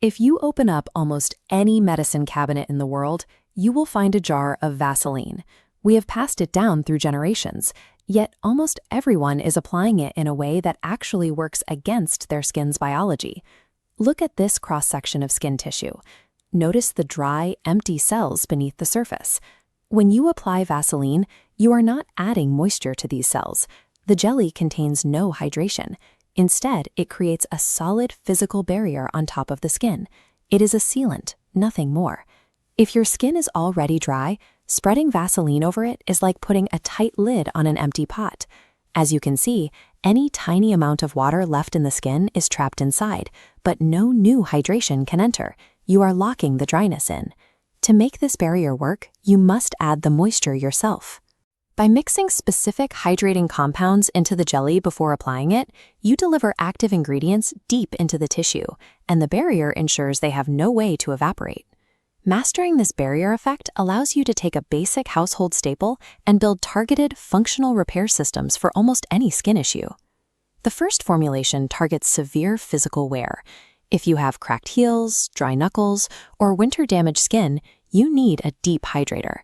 If you open up almost any medicine cabinet in the world, you will find a jar of Vaseline. We have passed it down through generations, yet almost everyone is applying it in a way that actually works against their skin's biology. Look at this cross-section of skin tissue. Notice the dry, empty cells beneath the surface. When you apply Vaseline, you are not adding moisture to these cells. The jelly contains no hydration. Instead, it creates a solid physical barrier on top of the skin. It is a sealant, nothing more. If your skin is already dry, spreading Vaseline over it is like putting a tight lid on an empty pot. As you can see, any tiny amount of water left in the skin is trapped inside, but no new hydration can enter. You are locking the dryness in. To make this barrier work, you must add the moisture yourself. By mixing specific hydrating compounds into the jelly before applying it, you deliver active ingredients deep into the tissue, and the barrier ensures they have no way to evaporate. Mastering this barrier effect allows you to take a basic household staple and build targeted, functional repair systems for almost any skin issue. The first formulation targets severe physical wear. If you have cracked heels, dry knuckles, or winter-damaged skin, you need a deep hydrator.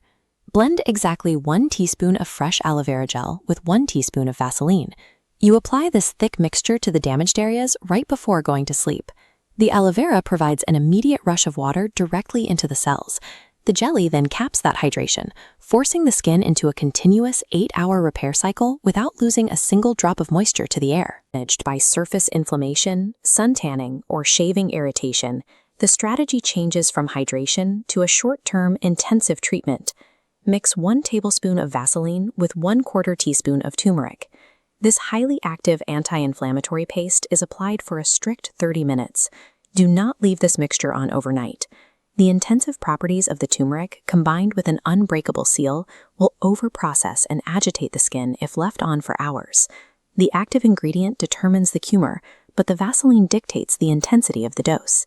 Blend exactly 1 teaspoon of fresh aloe vera gel with 1 teaspoon of Vaseline. You apply this thick mixture to the damaged areas right before going to sleep. The aloe vera provides an immediate rush of water directly into the cells. The jelly then caps that hydration, forcing the skin into a continuous 8-hour repair cycle without losing a single drop of moisture to the air. Managed by surface inflammation, sun tanning, or shaving irritation, the strategy changes from hydration to a short-term intensive treatment. Mix 1 tablespoon of Vaseline with 1/4 teaspoon of turmeric. This highly active anti-inflammatory paste is applied for a strict 30 minutes. Do not leave this mixture on overnight. The intensive properties of the turmeric, combined with an unbreakable seal, will overprocess and agitate the skin if left on for hours. The active ingredient determines the humor, but the Vaseline dictates the intensity of the dose.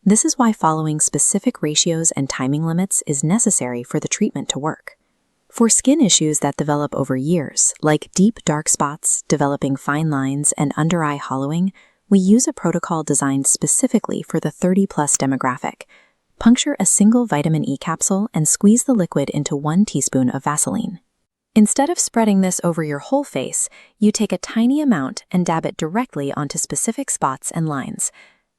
This is why following specific ratios and timing limits is necessary for the treatment to work. For skin issues that develop over years, like deep dark spots, developing fine lines, and under-eye hollowing, we use a protocol designed specifically for the 30-plus demographic. Puncture a single vitamin E capsule and squeeze the liquid into 1 teaspoon of Vaseline. Instead of spreading this over your whole face, you take a tiny amount and dab it directly onto specific spots and lines.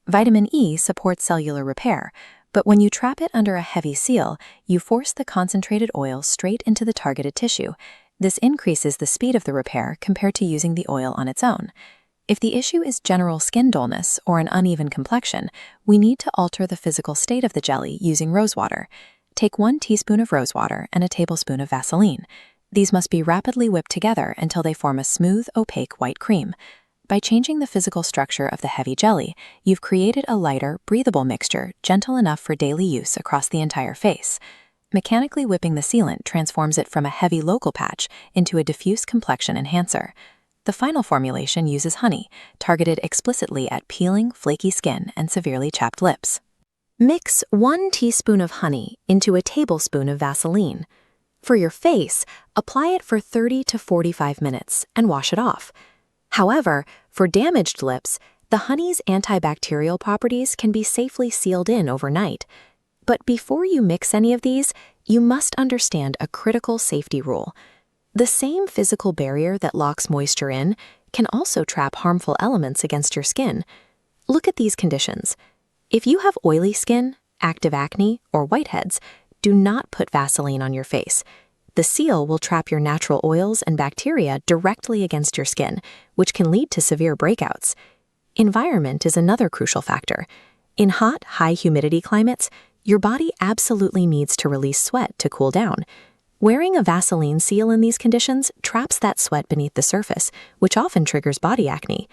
Vitamin E supports cellular repair, but when you trap it under a heavy seal, you force the concentrated oil straight into the targeted tissue. This increases the speed of the repair compared to using the oil on its own. If the issue is general skin dullness or an uneven complexion, we need to alter the physical state of the jelly using rosewater. Take 1 teaspoon of rosewater and a tablespoon of Vaseline. These must be rapidly whipped together until they form a smooth, opaque white cream. By changing the physical structure of the heavy jelly, you've created a lighter, breathable mixture gentle enough for daily use across the entire face. Mechanically whipping the sealant transforms it from a heavy local patch into a diffuse complexion enhancer. The final formulation uses honey, targeted explicitly at peeling, flaky skin and severely chapped lips. Mix 1 teaspoon of honey into a tablespoon of Vaseline. For your face, apply it for 30 to 45 minutes and wash it off. However, for damaged lips, the honey's antibacterial properties can be safely sealed in overnight. But before you mix any of these, you must understand a critical safety rule. The same physical barrier that locks moisture in can also trap harmful elements against your skin. Look at these conditions. If you have oily skin, active acne, or whiteheads, do not put Vaseline on your face. The seal will trap your natural oils and bacteria directly against your skin, which can lead to severe breakouts. Environment is another crucial factor. In hot, high-humidity climates, your body absolutely needs to release sweat to cool down. Wearing a Vaseline seal in these conditions traps that sweat beneath the surface, which often triggers body acne.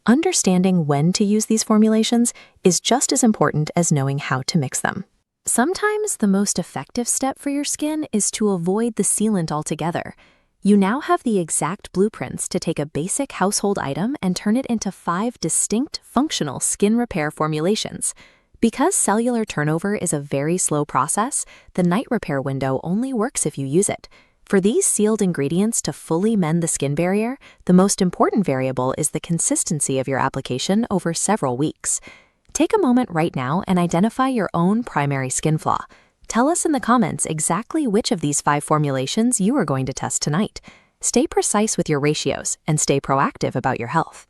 Understanding when to use these formulations is just as important as knowing how to mix them. Sometimes the most effective step for your skin is to avoid the sealant altogether. You now have the exact blueprints to take a basic household item and turn it into 5 distinct, functional skin repair formulations. Because cellular turnover is a very slow process, the night repair window only works if you use it. For these sealed ingredients to fully mend the skin barrier, the most important variable is the consistency of your application over several weeks. Take a moment right now and identify your own primary skin flaw. Tell us in the comments exactly which of these 5 formulations you are going to test tonight. Stay precise with your ratios and stay proactive about your health.